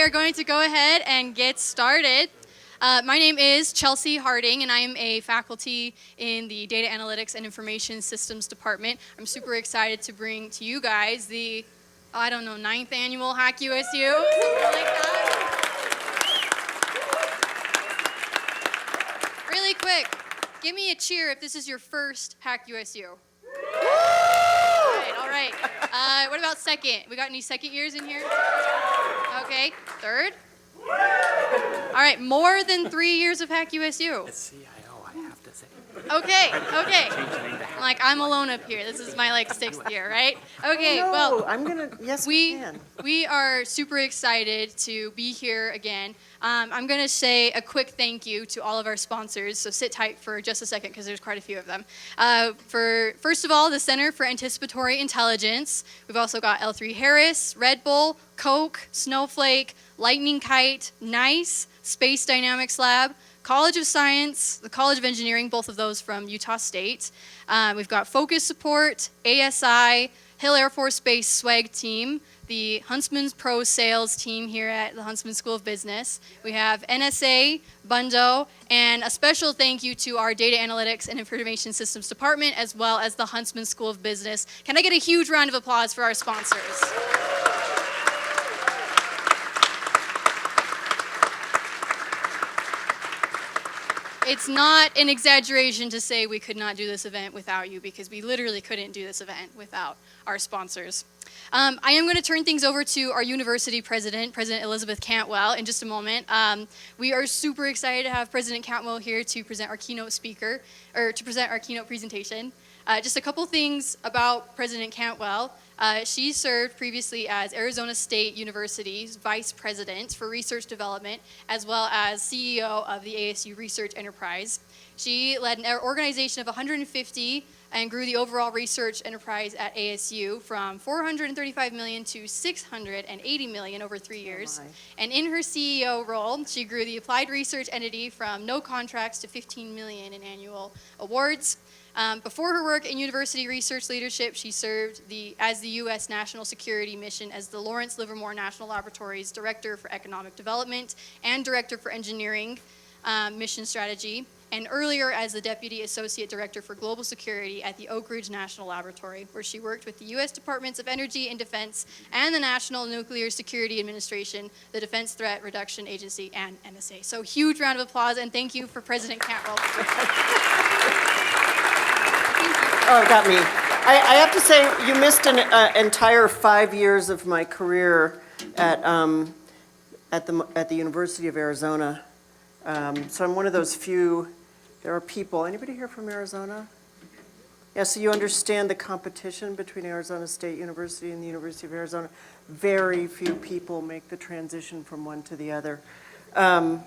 are going to go ahead and get started. My name is Chelsea Harding, and I am a faculty in the Data Analytics and Information Systems Department. I'm super excited to bring to you guys the, 9th annual HackUSU, something like that. Really quick, give me a cheer if this is your first HackUSU. All right. What about second? We got any second years in here? Okay. Third? All right, more than 3 years of HackUSU. As CIO, I have to say. Okay. I'm alone up here. This is my 6th year, right? Okay, no, well, yes, we can. We are super excited to be here again. I'm going to say a quick thank you to all of our sponsors, so sit tight for just a second because there's quite a few of them. First of all, the Center for Anticipatory Intelligence. We've also got L3 Harris, Red Bull, Coke, Snowflake, Lightning Kite, NICE, Space Dynamics Lab, College of Science, the College of Engineering, both of those from Utah State. We've got Focus Support, ASI, Hill Air Force Base Swag Team, the Huntsman Pro Sales Team here at the Huntsman School of Business. We have NSA, Bundo, and a special thank you to our Data Analytics and Information Systems Department, as well as the Huntsman School of Business. Can I get a huge round of applause for our sponsors? It's not an exaggeration to say we could not do this event without you, because we literally couldn't do this event without our sponsors. I am going to turn things over to our university president, President Elizabeth Cantwell, in just a moment. We are super excited to have President Cantwell here to present our keynote presentation. Just a couple things about President Cantwell. She served previously as Arizona State University's Vice President for Research Development, as well as CEO of the ASU Research Enterprise. She led an organization of 150 and grew the overall research enterprise at ASU from $435 million to $680 million over 3 years. And in her CEO role, she grew the applied research entity from no contracts to $15 million in annual awards. Before her work in university research leadership, she served as the U.S. National Security Mission as the Lawrence Livermore National Laboratory's Director for Economic Development and Director for Engineering Mission Strategy, and earlier as the Deputy Associate Director for Global Security at the Oak Ridge National Laboratory, where she worked with the U.S. Departments of Energy and Defense and the National Nuclear Security Administration, the Defense Threat Reduction Agency, and NSA. So huge round of applause, and thank you for President Cantwell. Oh, it got me. I have to say, you missed an entire 5 years of my career at the University of Arizona. So I'm one of those few. There are people. Anybody here from Arizona? Yeah. So you understand the competition between Arizona State University and the University of Arizona. Very few people make the transition from one to the other. But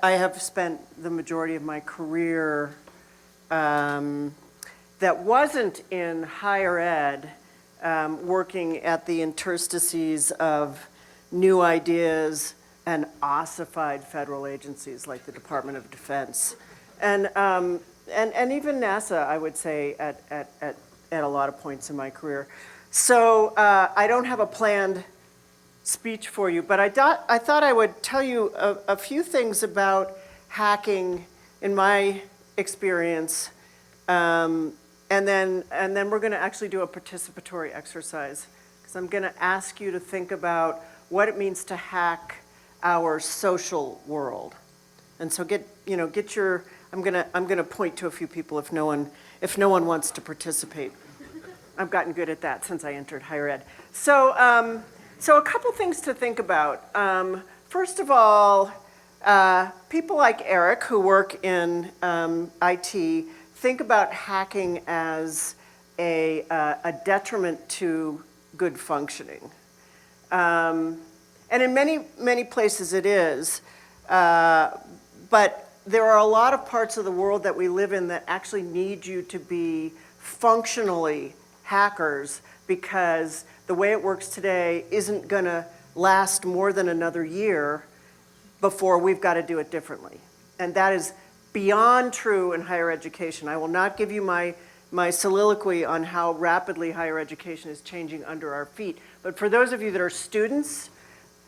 I have spent the majority of my career that wasn't in higher ed, working at the interstices of new ideas and ossified federal agencies like the Department of Defense, and even NASA, I would say, at a lot of points in my career. So I don't have a planned speech for you, but I thought I would tell you a few things about hacking in my experience, and then we're going to actually do a participatory exercise, because I'm going to ask you to think about what it means to hack our social world. And so I'm going to point to a few people if no one wants to participate. I've gotten good at that since I entered higher ed. So a couple things to think about. First of all, people like Eric who work in IT think about hacking as a detriment to good functioning. And in many places it is, but there are a lot of parts of the world that we live in that actually need you to be functionally hackers, because the way it works today isn't going to last more than another year before we've got to do it differently. And that is beyond true in higher education. I will not give you my soliloquy on how rapidly higher education is changing under our feet. But for those of you that are students,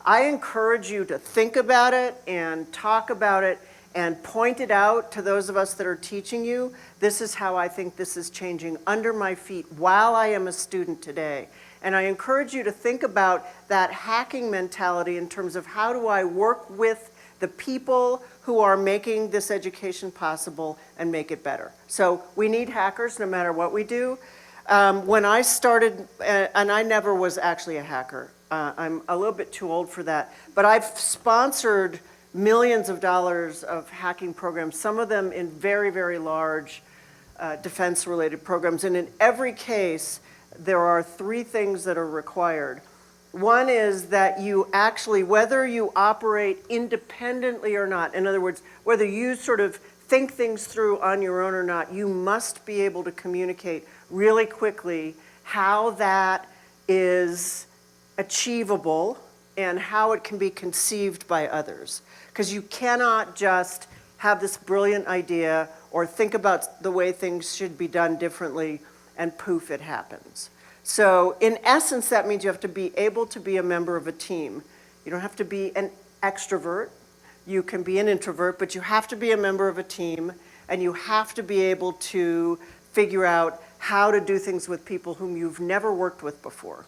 I encourage you to think about it and talk about it and point it out to those of us that are teaching you. This is how I think this is changing under my feet while I am a student today. And I encourage you to think about that hacking mentality in terms of how do I work with the people who are making this education possible and make it better. So we need hackers no matter what we do. When I started, and I never was actually a hacker, I'm a little bit too old for that, but I've sponsored millions of dollars of hacking programs, some of them in very, very large defense-related programs. And in every case, there are three things that are required. One is that you actually, whether you operate independently or not, in other words, whether you sort of think things through on your own or not, you must be able to communicate really quickly how that is achievable and how it can be conceived by others. Because you cannot just have this brilliant idea or think about the way things should be done differently and poof, it happens. So in essence, that means you have to be able to be a member of a team. You don't have to be an extrovert. You can be an introvert, but you have to be a member of a team, and you have to be able to figure out how to do things with people whom you've never worked with before.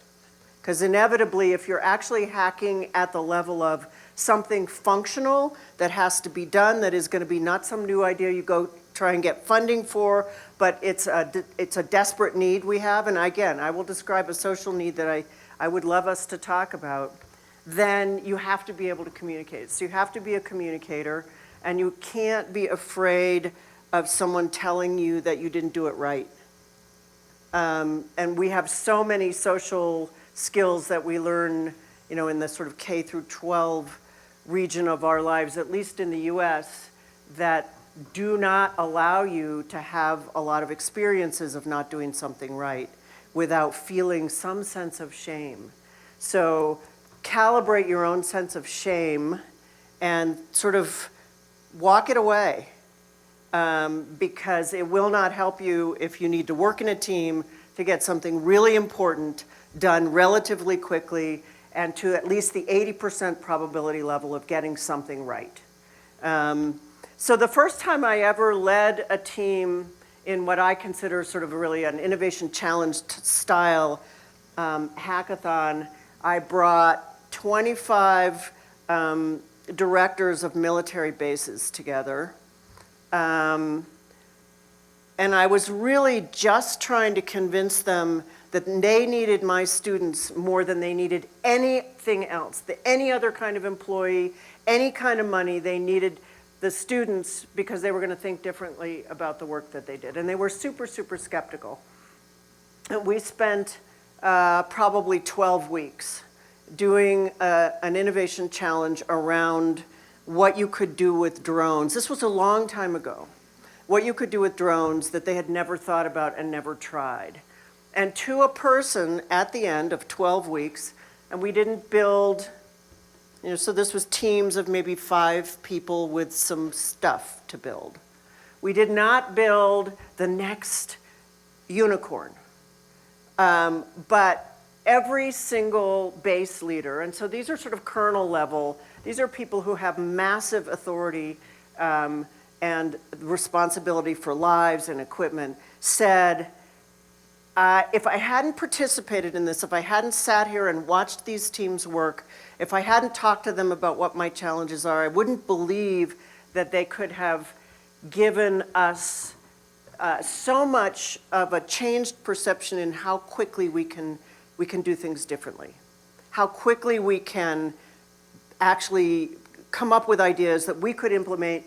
Because inevitably, if you're actually hacking at the level of something functional that has to be done, that is going to be not some new idea you go try and get funding for, but it's a desperate need we have, and again, I will describe a social need that I would love us to talk about, then you have to be able to communicate. So you have to be a communicator, and you can't be afraid of someone telling you that you didn't do it right. And we have so many social skills that we learn, in the sort of K through 12 region of our lives, at least in the US, that do not allow you to have a lot of experiences of not doing something right without feeling some sense of shame. So calibrate your own sense of shame and sort of walk it away, because it will not help you if you need to work in a team to get something really important done relatively quickly and to at least the 80% probability level of getting something right. So the first time I ever led a team in what I consider sort of really an innovation challenge style hackathon, I brought 25 directors of military bases together. And I was really just trying to convince them that they needed my students more than they needed anything else, any other kind of employee, any kind of money. They needed the students because they were going to think differently about the work that they did. And they were super, super skeptical. And we spent probably 12 weeks doing an innovation challenge around what you could do with drones. This was a long time ago. What you could do with drones that they had never thought about and never tried. And to a person at the end of 12 weeks, and we didn't build, so this was teams of maybe 5 people with some stuff to build. We did not build the next unicorn, but every single base leader, and so these are sort of colonel level, these are people who have massive authority and responsibility for lives and equipment, said, if I hadn't participated in this, if I hadn't sat here and watched these teams work, if I hadn't talked to them about what my challenges are, I wouldn't believe that they could have given us so much of a changed perception in how quickly we can do things differently, how quickly we can actually come up with ideas that we could implement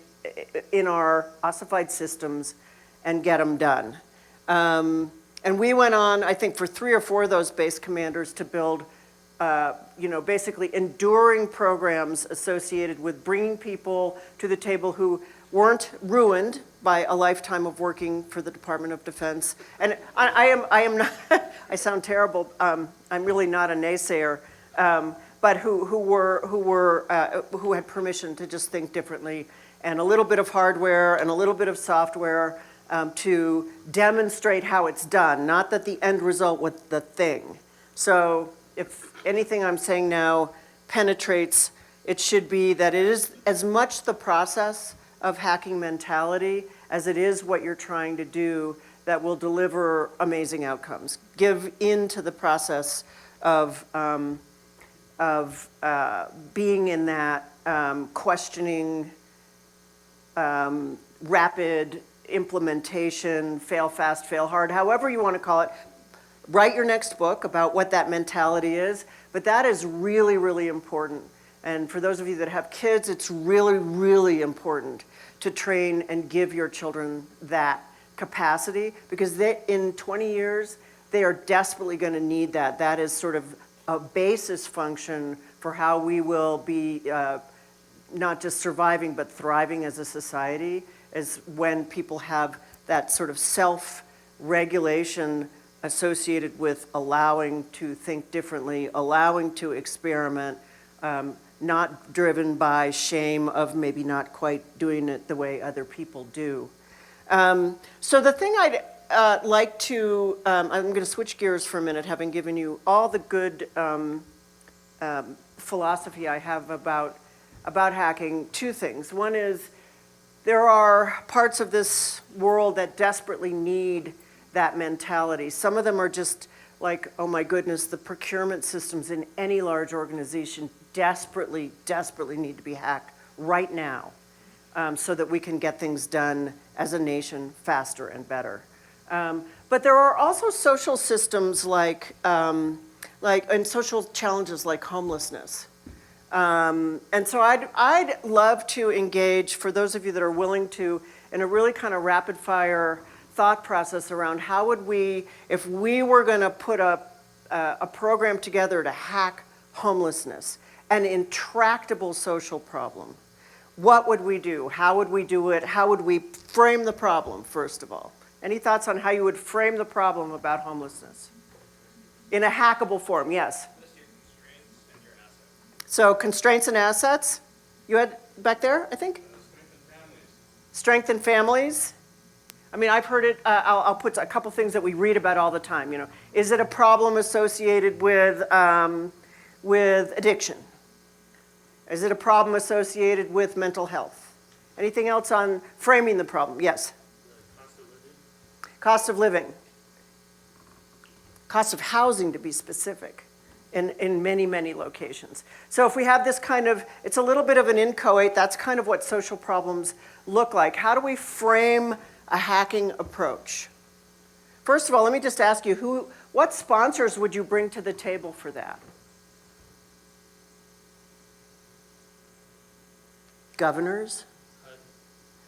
in our ossified systems and get them done. And we went on, I think, for 3 or 4 of those base commanders to build, basically enduring programs associated with bringing people to the table who weren't ruined by a lifetime of working for the Department of Defense. And I am not, I sound terrible. I'm really not a naysayer, but who had permission to just think differently, and a little bit of hardware and a little bit of software to demonstrate how it's done, not that the end result was the thing. So if anything I'm saying now penetrates, it should be that it is as much the process of hacking mentality as it is what you're trying to do that will deliver amazing outcomes. Give in to the process of being in that questioning, rapid implementation, fail fast, fail hard, however you want to call it. Write your next book about what that mentality is, but that is really, really important. And for those of you that have kids, it's really, really important to train and give your children that capacity, because in 20 years, they are desperately going to need that. That is sort of a basis function for how we will be not just surviving, but thriving as a society, is when people have that sort of self-regulation associated with allowing to think differently, allowing to experiment, not driven by shame of maybe not quite doing it the way other people do. So the thing I'd like to, I'm going to switch gears for a minute, having given you all the good philosophy I have about hacking. Two things. One is there are parts of this world that desperately need that mentality. Some of them are just like, oh my goodness, the procurement systems in any large organization desperately, desperately need to be hacked right now, so that we can get things done as a nation faster and better. But there are also social systems and social challenges like homelessness. And so I'd love to engage, for those of you that are willing to, in a really kind of rapid fire thought process around how would we, if we were going to put a program together to hack homelessness, an intractable social problem, what would we do? How would we do it? How would we frame the problem, first of all? Any thoughts on how you would frame the problem about homelessness? In a hackable form, yes. So constraints and assets. You had back there, I think? Strength in families. I mean, I've heard it, I'll put a couple things that we read about all the time, you know. Is it a problem associated with addiction? Is it a problem associated with mental health? Anything else on framing the problem? Yes? Cost of living. Cost of housing, to be specific, in many, many locations. So if we have this kind of, it's a little bit of an inchoate, that's kind of what social problems look like. How do we frame a hacking approach? First of all, let me just ask you, what sponsors would you bring to the table for that? Governors?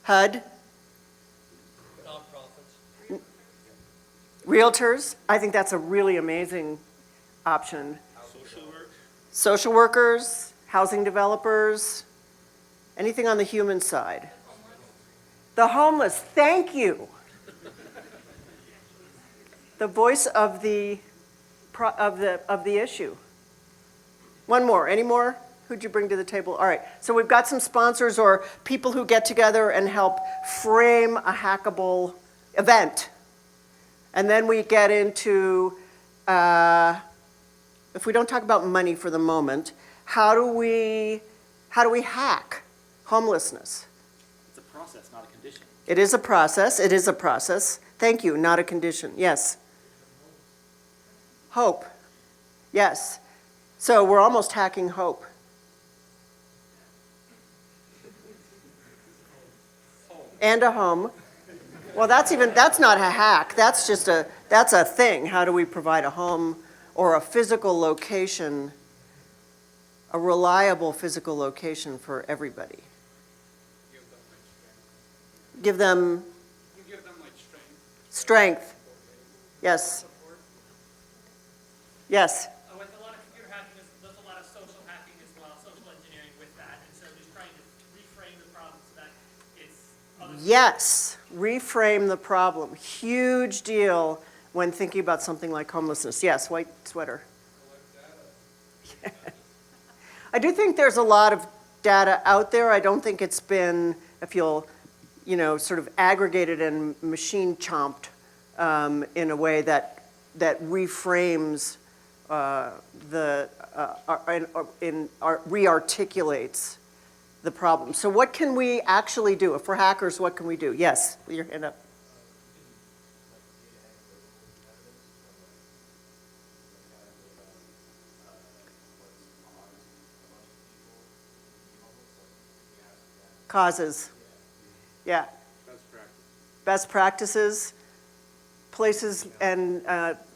HUD? Nonprofits. Realtors? I think that's a really amazing option. Social work. Social workers, housing developers, anything on the human side. The homeless, thank you. The voice of the issue. One more, any more? Who'd you bring to the table? All right, so we've got some sponsors or people who get together and help frame a hackable event. And then we get into, if we don't talk about money for the moment, how do we hack homelessness? It's a process, not a condition. It is a process. It is a process. Thank you, not a condition. Yes. Hope. Yes. So we're almost hacking hope. And a home. Well, that's not a hack. That's just that's a thing. How do we provide a home or a physical location, a reliable physical location for everybody? Give them like strength. Yes. Yes. With a lot of computer hacking, there's a lot of social hacking as well, social engineering with that, and so just trying to reframe the problem so that it's Yes, reframe the problem. Huge deal when thinking about something like homelessness. Yes, white sweater. I do think there's a lot of data out there. I don't think it's been, if you'll, sort of aggregated and machine chomped in a way that reframes re-articulates the problem. So what can we actually do? If we're hackers, what can we do? Yes, your hand up. Causes. Yeah. Best practices, places and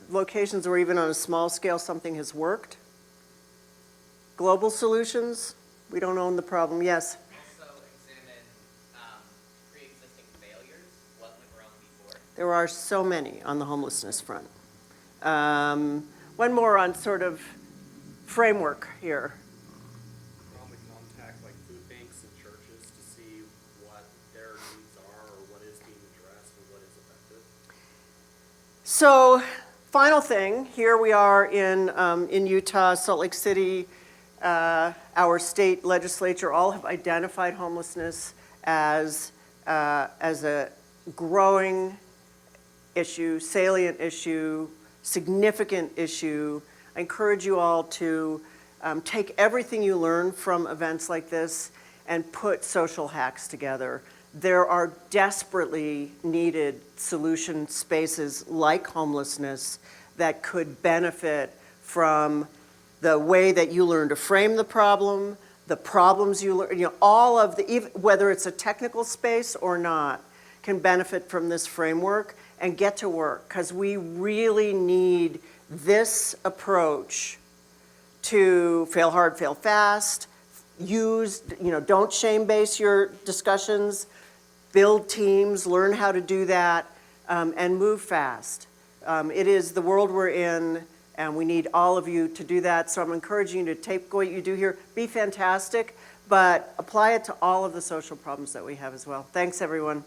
locations where even on a small scale something has worked. Global solutions, we don't own the problem, yes. Also examine pre-existing failures, what went wrong before. There are so many on the homelessness front. One more on sort of framework here. Probably contact like food banks and churches to see what their needs are or what is being addressed and what is effective. So, final thing, here we are in Utah, Salt Lake City. Our state legislature all have identified homelessness as a growing issue, salient issue, significant issue. I encourage you all to take everything you learn from events like this and put social hacks together. There are desperately needed solution spaces like homelessness that could benefit from the way that you learn to frame the problem, the problems you learn, all of the, whether it's a technical space or not, can benefit from this framework and get to work, because we really need this approach to fail hard, fail fast, don't shame-base your discussions, build teams, learn how to do that, and move fast. It is the world we're in, and we need all of you to do that. So I'm encouraging you to take what you do here, be fantastic, but apply it to all of the social problems that we have as well. Thanks, everyone.